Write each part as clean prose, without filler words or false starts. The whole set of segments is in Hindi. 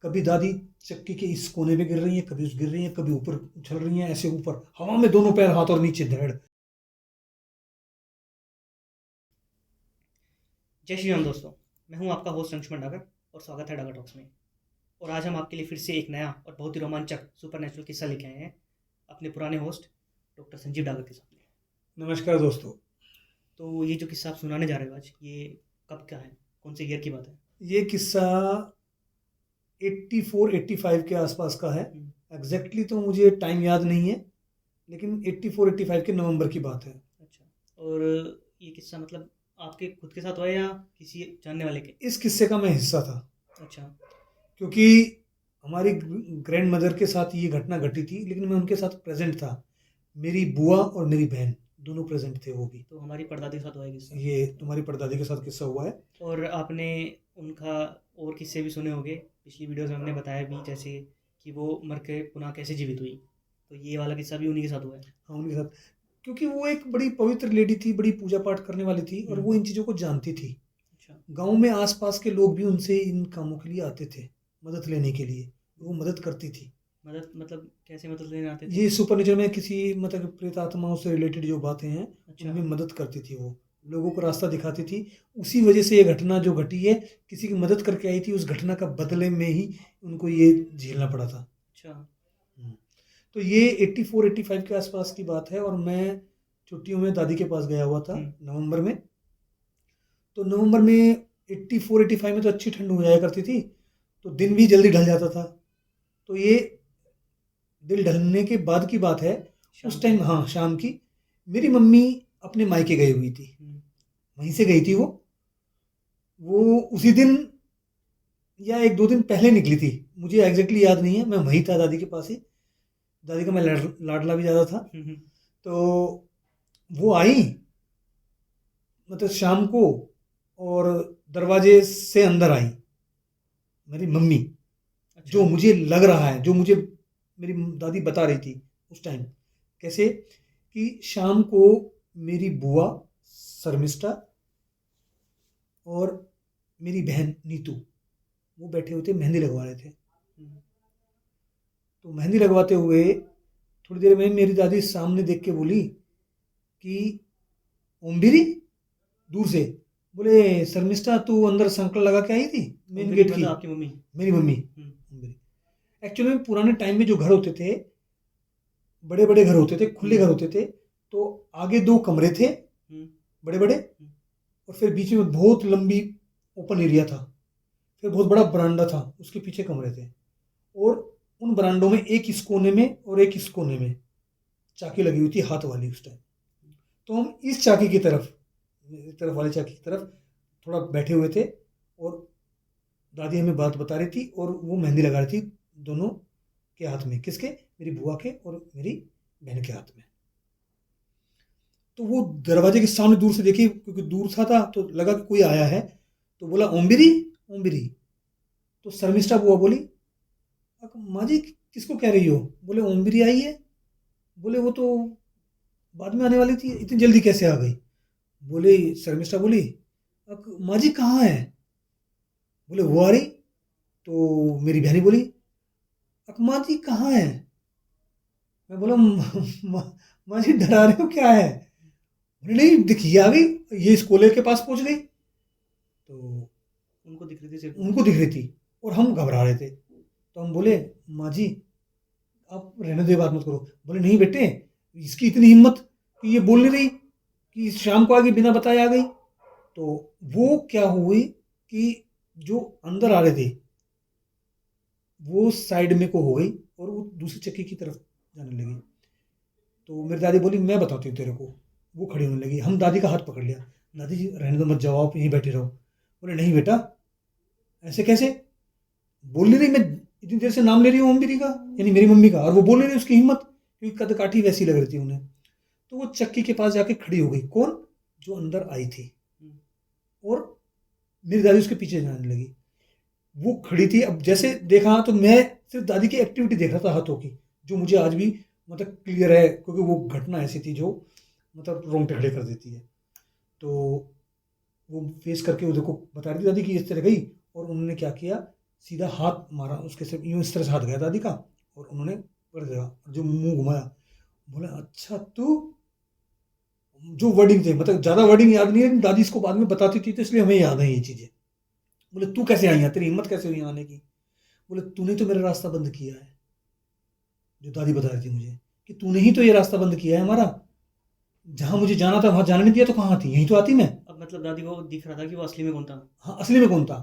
कभी दादी चक्की के इस कोने पे गिर रही है, कभी उस गिर रही है, कभी ऊपर उछल रही है, ऐसे ऊपर हवा में दोनों पैर, हाथ और नीचे धड़। जय श्री राम दोस्तों। मैं हूं आपका होस्ट अंशुमन डागर और स्वागत है डागर टॉक्स में। और आज हम आपके लिए फिर से एक नया और बहुत ही रोमांचक सुपर किस्सा लेके आए हैं अपने पुराने होस्ट डॉक्टर संजीव डागर के सामने। नमस्कार दोस्तों। तो ये जो किस्सा आप सुनाने जा रहे हो आज, ये कब का है, कौन से ईयर की बात है? ये किस्सा 84-85 के आसपास का है। एग्जैक्टली तो मुझे टाइम याद नहीं है, लेकिन 84-85 के नवंबर की बात है। अच्छा। और ये किस्सा मतलब आपके खुद के साथ हुआ या किसी जानने वाले के? इस किस्से का मैं हिस्सा था, अच्छा। क्योंकि हमारी ग्रैंड मदर के साथ ये घटना घटी थी, लेकिन मैं उनके साथ प्रेजेंट था। मेरी बुआ और मेरी बहन दोनों प्रेजेंट थे वो भी। तो हमारी परदादी के साथ हुआ है किस्सा। ये तुम्हारी परदादी के साथ किस्सा हुआ है। और आपने उनका और किस्से भी सुने होंगे, पिछली वीडियोस में हमने बताया भी, जैसे कि वो मर के पुनः कैसे जीवित हुई। तो ये वाला किस्सा भी उन्हीं के साथ हुआ है। हाँ, उनके साथ, क्योंकि वो एक बड़ी पवित्र लेडी थी, बड़ी पूजा पाठ करने वाली थी, और वो इन चीज़ों को जानती थी। अच्छा। गांव में आसपास के लोग भी उनसे इन कामों के लिए आते थे, मदद लेने के लिए। वो मदद करती थी। मदद मतलब कैसे मदद लेने आते थे? ये सुपर नेचर में किसी मतलब प्रेत आत्माओं से रिलेटेड जो बातें हैं, अच्छा। उनमें मदद करती थी। वो लोगों को रास्ता दिखाती थी। उसी वजह से ये घटना जो घटी है, किसी की मदद करके आई थी, उस घटना का बदले में ही उनको ये झेलना पड़ा था। अच्छा। तो ये 84-85 के आसपास की बात है, और मैं छुट्टियों में दादी के पास गया हुआ था नवंबर में। तो नवंबर में 84-85 में तो अच्छी ठंड हो जाया करती थी, तो दिन भी जल्दी ढल जाता था। तो ये दिन ढलने के बाद की बात है। उस टाइम, हाँ, शाम की, मेरी मम्मी अपने मायके गई हुई थी। वहीं से गई थी वो उसी दिन या एक दो दिन पहले निकली थी। मुझे एग्जैक्टली याद नहीं है, मैं वहीं था दादी के पास ही। दादी का मैं लाडला भी ज़्यादा था। तो वो आई मतलब शाम को, और दरवाजे से अंदर आई मेरी मम्मी। अच्छा। जो मुझे लग रहा है, जो मुझे मेरी दादी बता रही थी उस टाइम, कैसे कि शाम को मेरी बुआ शर्मिष्ठा और मेरी बहन नीतू वो बैठे हुए थे, मेहंदी लगवा रहे थे। तो मेहंदी लगवाते हुए थोड़ी देर में मेरी दादी सामने देख के बोली कि ओम्बिरी, दूर से बोले, शर्मिष्ठा तू अंदर संकल लगा के आई थी मेन गेट की? आपकी मम्मी? मेरी मम्मी। एक्चुअली में पुराने टाइम में जो घर होते थे, बड़े बड़े घर होते थे, खुले घर होते थे। तो आगे दो कमरे थे बड़े बड़े, और फिर बीच में बहुत लंबी ओपन एरिया था। फिर बहुत बड़ा बरांडा था, उसके पीछे कमरे थे। और उन बरांडों में एक इस कोने में और एक इस कोने में चाकी लगी हुई थी, हाथ वाली उस टाइम। तो हम इस चाकी की तरफ वाली चाकी की तरफ थोड़ा बैठे हुए थे, और दादी हमें बात बता रही थी, और वो मेहंदी लगा रही थी दोनों के हाथ में। किसके? मेरी बुआ के और मेरी बहन के हाथ में। तो वो दरवाजे के सामने दूर से देखी, क्योंकि दूर था तो लगा कि कोई आया है। तो बोला, ओम्बिरी ओम्बिरी। तो शर्मिष्ठा बुआ बोली, माँ जी किसको कह रही हो? बोले, ओम्बिरी आई है। बोले, वो तो बाद में आने वाली थी, इतनी जल्दी कैसे आ गई? बोले, शर्मिष्ठा बोली, माँ जी कहाँ है? बोले, वो आ रही। तो मेरी बहनी बोली, माँ जी कहाँ है? मैं बोला, माँ जी डरा रहे हो क्या है? बोले, नहीं दिखिए आ गई, ये इस कोले के पास पहुंच गई। तो उनको दिख रही थी सिर्फ? उनको दिख रही थी, और हम घबरा रहे थे। तो हम बोले, माँ जी आप रहने दो, बात मत करो। बोले, नहीं बेटे, इसकी इतनी हिम्मत कि ये बोल नहीं रही कि शाम को आ गई, बिना बताए आ गई। तो वो क्या हुई कि जो अंदर आ रहे थे वो साइड में को हो गई, और वो दूसरी चक्की की तरफ जाने लगी। तो मेरी दादी बोली, मैं बताती हूँ तेरे को। वो खड़ी होने लगी, हम दादी का हाथ पकड़ लिया। दादी जी रहने दो, मत जाओ, आप यहीं बैठे रहो। बोले, नहीं बेटा, ऐसे कैसे? बोल नहीं रही, मैं इतनी देर से नाम ले रही हूँ ओमगिरी का, यानी मेरी मम्मी का, और वो बोल नहीं रही। उसकी हिम्मत, क्योंकि कद काठी वैसी लग रही थी उन्हें। तो वो चक्की के पास जाके खड़ी हो गई। कौन? जो अंदर आई थी। और मेरी दादी उसके पीछे जाने लगी। वो खड़ी थी। अब जैसे देखा तो मैं सिर्फ दादी की एक्टिविटी देख रहा था हाथों की, जो मुझे आज भी मतलब क्लियर है, क्योंकि वो घटना ऐसी थी जो मतलब रोंगटे खड़े कर देती है। तो वो फेस करके उधर को बता रही थी दादी कि इस तरह गई, और उन्होंने क्या किया सीधा हाथ मारा उसके, सिर्फ यूं इस तरह से हाथ गया दादी का, और उन्होंने कर दिया, जो मुंह घुमाया। बोले अच्छा तू, जो वर्डिंग थे, मतलब ज़्यादा वर्डिंग याद नहीं है, लेकिन दादी इसको बाद में बताती थी तो इसलिए हमें याद है ये चीज़ें। बोले तू कैसे आई यहाँ, तेरी हिम्मत कैसे हुई यहाँ आने की? बोले तूने तो मेरा रास्ता बंद किया है, जो दादी बता रही थी मुझे, कि तूने ही तो ये रास्ता बंद किया है हमारा, जहाँ मुझे जाना था वहाँ जाने नहीं दिया, तो कहाँ थी, यहीं तो आती मैं। अब मतलब दादी को दिख रहा था कि वो असली में कौन था। हाँ, असली में कौन था?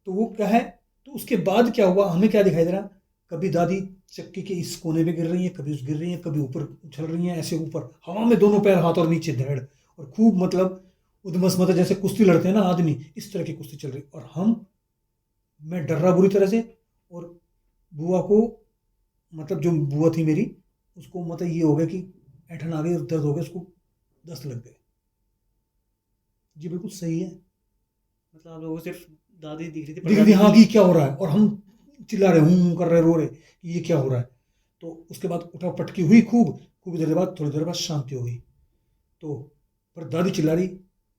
तो वो क्या है, तो उसके बाद क्या हुआ, हमें क्या दिखाई दे रहा, कभी दादी चक्की के इस कोने पे गिर रही है, कभी उस गिर रही है, कभी ऊपर उछल रही है, ऐसे ऊपर हवा में दोनों पैर, हाथ और नीचे धड़, और खूब मतलब उद्मस, मतलब जैसे कुश्ती लड़ते हैं ना आदमी, इस तरह की कुश्ती चल रही। और मैं डर रहा बुरी तरह से, और बुआ को, मतलब जो बुआ थी मेरी, उसको मतलब ये हो गया कि ऐठन आ गई और दर्द हो गया, उसको दस्त लग गए। जी बिल्कुल सही है। मतलब आप लोगों को सिर्फ दादी दिख रही थी, पर दिख रही, दादी हाँ की। कि क्या हो रहा है, और हम चिल्ला रहे, हूँ कर रहे, रो रहे कि ये क्या हो रहा है। तो उसके बाद उठा पटकी हुई खूब, खूब देर बाद, थोड़ी देर बाद शांति हो गई। तो पर दादी चिल्ला रही,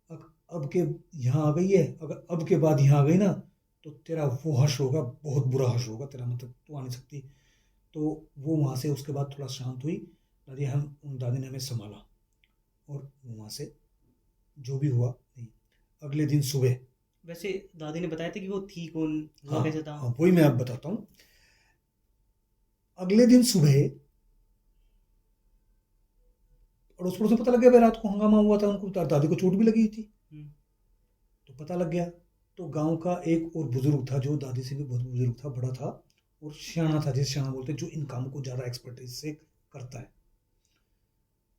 अब के यहाँ आ गई है, अगर अब के बाद यहाँ आ गई ना, तो तेरा वो हर्ष होगा, बहुत बुरा हर्ष होगा तेरा, मतलब तू आ नहीं सकती। तो वो वहाँ से उसके बाद थोड़ा शांत हुई दादी ने हमें संभाला, और वहाँ से जो भी हुआ नहीं। अगले दिन सुबह, वैसे दादी ने बताया था कि वो थी कौन, हुआ हाँ कैसे था। हाँ, वही मैं अब बताता हूँ। अगले दिन सुबह अड़ोस पड़ोस में पता लग गया भाई, रात को हंगामा हुआ था, उनको दादी को चोट भी लगी थी, हम्म, तो पता लग गया। तो गांव का एक और बुजुर्ग था, जो दादी से भी बहुत बुजुर्ग था, बड़ा था, और सियाना था, जिसे सियाना बोलते हैं, जो इन कामों को ज़्यादा एक्सपर्टीज से करता है।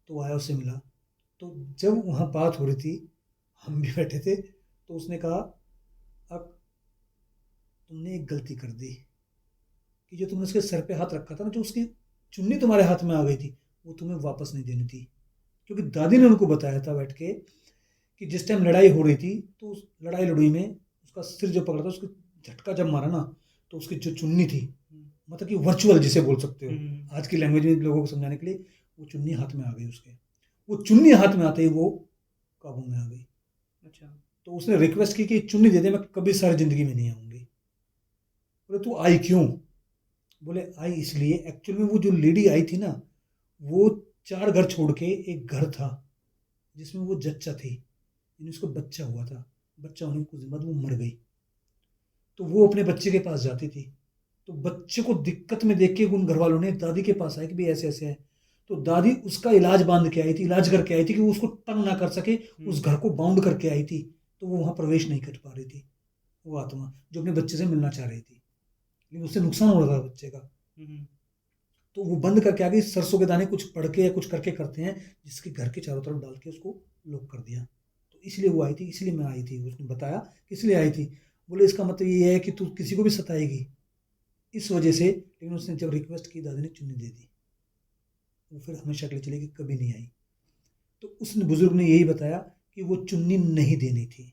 तो आया, उससे मिला। तो जब वहाँ बात हो रही थी, हम भी बैठे थे, तो उसने कहा, अब तुमने एक गलती कर दी, कि जो तुमने उसके सर पे हाथ रखा था ना, जो उसकी चुन्नी तुम्हारे हाथ में आ गई थी, वो तुम्हें वापस नहीं देनी थी। क्योंकि दादी ने उनको बताया था बैठ के, कि जिस टाइम लड़ाई हो रही थी, तो उस लड़ाई लड़ाई में उसका सिर जो पकड़ा था, उसको झटका जब मारा ना, तो उसकी जो चुन्नी थी, हम्म, मतलब कि वर्चुअल जिसे बोल सकते हो, हम्म, आज की लैंग्वेज में लोगों को समझाने के लिए, वो चुन्नी हाथ में आ गई उसके। वो चुन्नी हाथ में आते ही वो काबू में आ गई। अच्छा। तो उसने रिक्वेस्ट की कि चुन्नी दे दे, मैं कभी सारी जिंदगी में नहीं आऊंगी। बोले तू आई क्यों? बोले आई इसलिए, एक्चुअल में वो जो लेडी आई थी ना, वो 4 घर छोड़ के एक घर था जिसमें वो जच्चा थी, यानी उसको बच्चा हुआ था, बच्चा होने के कुछ दिन बाद वो मर गई। तो वो अपने बच्चे के पास जाती थी, तो बच्चे को दिक्कत में देख के उन घर वालों ने दादी के पास आए कि भाई ऐसे ऐसे है। तो दादी उसका इलाज बांध के आई थी, इलाज करके आई थी, कि वो उसको तंग ना कर सके, उस घर को बाउंड करके आई थी। तो वो वहां प्रवेश नहीं कर पा रही थी, वो आत्मा जो अपने बच्चे से मिलना चाह रही थी, लेकिन उससे नुकसान हो रहा था बच्चे का। हम्म, तो वो बंद करके आ गई, सरसों के दाने कुछ पड़ के या कुछ करके करते हैं, जिसके घर के चारों तरफ डाल के उसको लॉक कर दिया। तो इसलिए वो आई थी, इसलिए मैं आई थी, उसने बताया कि इसलिए आई थी। बोले इसका मतलब ये है कि तू किसी को भी सताएगी, इस वजह से। लेकिन उसने जब रिक्वेस्ट की, दादी ने चुन्नी दे दी, वो फिर हमेशा के लिए चली गई, कभी नहीं आई। तो उस बुजुर्ग ने यही बताया कि वो चुन्नी नहीं देनी थी,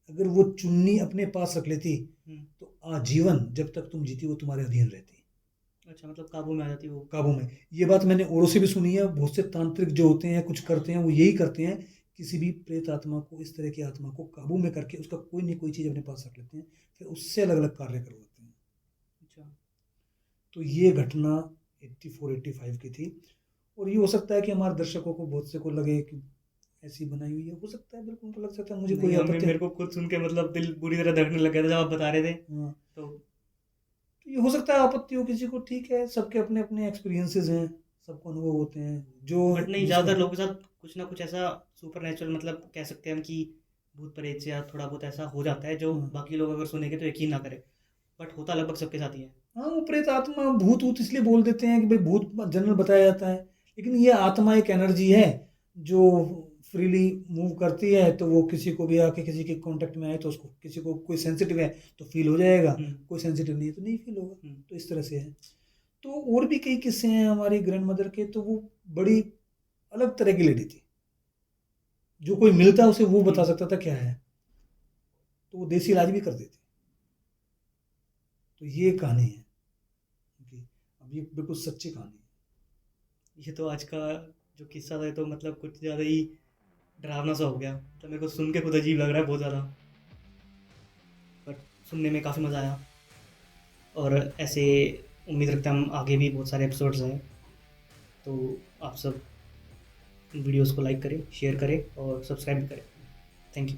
अगर वो चुन्नी अपने पास रख लेती, हम्म। तो आजीवन जब तक तुम जीती वो तुम्हारे अधीन रहती, अच्छा, मतलब काबू में आ जाती वो। काबू में। ये बात मैंने औरों से भी सुनी है, बहुत से तांत्रिक जो होते हैं कुछ करते हैं, वो यही करते हैं, किसी भी प्रेत आत्मा को, इस तरह की आत्मा को काबू में करके उसका कोई ना कोई चीज़ अपने पास रख लेते हैं, फिर उससे अलग अलग कार्य करवाते हैं। अच्छा। तो ये घटना 84-85 की थी। और ये हो सकता है कि हमारे दर्शकों को बहुत से को लगे कि ऐसी बनाई हुई है, हो सकता है, बिल्कुल उनको लग सकता है, मुझे नहीं, कोई हमें आपत्ति। मेरे को खुद सुन के मतलब दिल बुरी तरह धड़कने लग गया था जब आप बता रहे थे। हाँ, तो तो ये हो सकता है आपत्ति हो किसी को, ठीक है, सबके अपने अपने एक्सपीरियंसेस हैं, सबको अनुभव होते हैं, जो बट नहीं, दूसरा। ज़्यादातर लोगों के साथ कुछ ना कुछ ऐसा सुपर नेचुरल, मतलब कह सकते हैं हम कि भूत प्रेत से या थोड़ा बहुत ऐसा हो जाता है, जो हाँ बाकी लोग अगर सुनेंगे तो यकीन ना करें। बट होता लगभग सबके साथ ही है। हाँ, वो प्रेत आत्मा भूत भूत इसलिए बोल देते हैं कि भाई भूत जनरल बताया जाता है, लेकिन ये आत्मा एक एनर्जी है जो फ्रीली मूव करती है। तो वो किसी को भी आके किसी के कांटेक्ट में आए, तो उसको, किसी को कोई सेंसिटिव है तो फील हो जाएगा, हम्म, कोई सेंसिटिव नहीं है तो नहीं फील होगा। हम्म, तो इस तरह से है। तो और भी कई किस्से हैं हमारी ग्रैंड मदर के, तो वो बड़ी अलग तरह की लेडी थी, जो कोई मिलता उसे वो बता हम्म। सकता था क्या है, तो वो देसी इलाज भी कर देते। तो ये कहानी है उनकी। अब ये बिल्कुल सच्ची कहानी है। ये तो आज का जो किस्सा था, ये तो मतलब कुछ ज़्यादा ही डरावना सा हो गया, तो मेरे को सुन के खुद अजीब लग रहा है बहुत ज़्यादा। बट सुनने में काफ़ी मज़ा आया। और ऐसे उम्मीद रखते हैं हम आगे भी बहुत सारे एपिसोड्स हैं। तो आप सब वीडियोस को लाइक करें, शेयर करें और सब्सक्राइब भी करें। Thank you.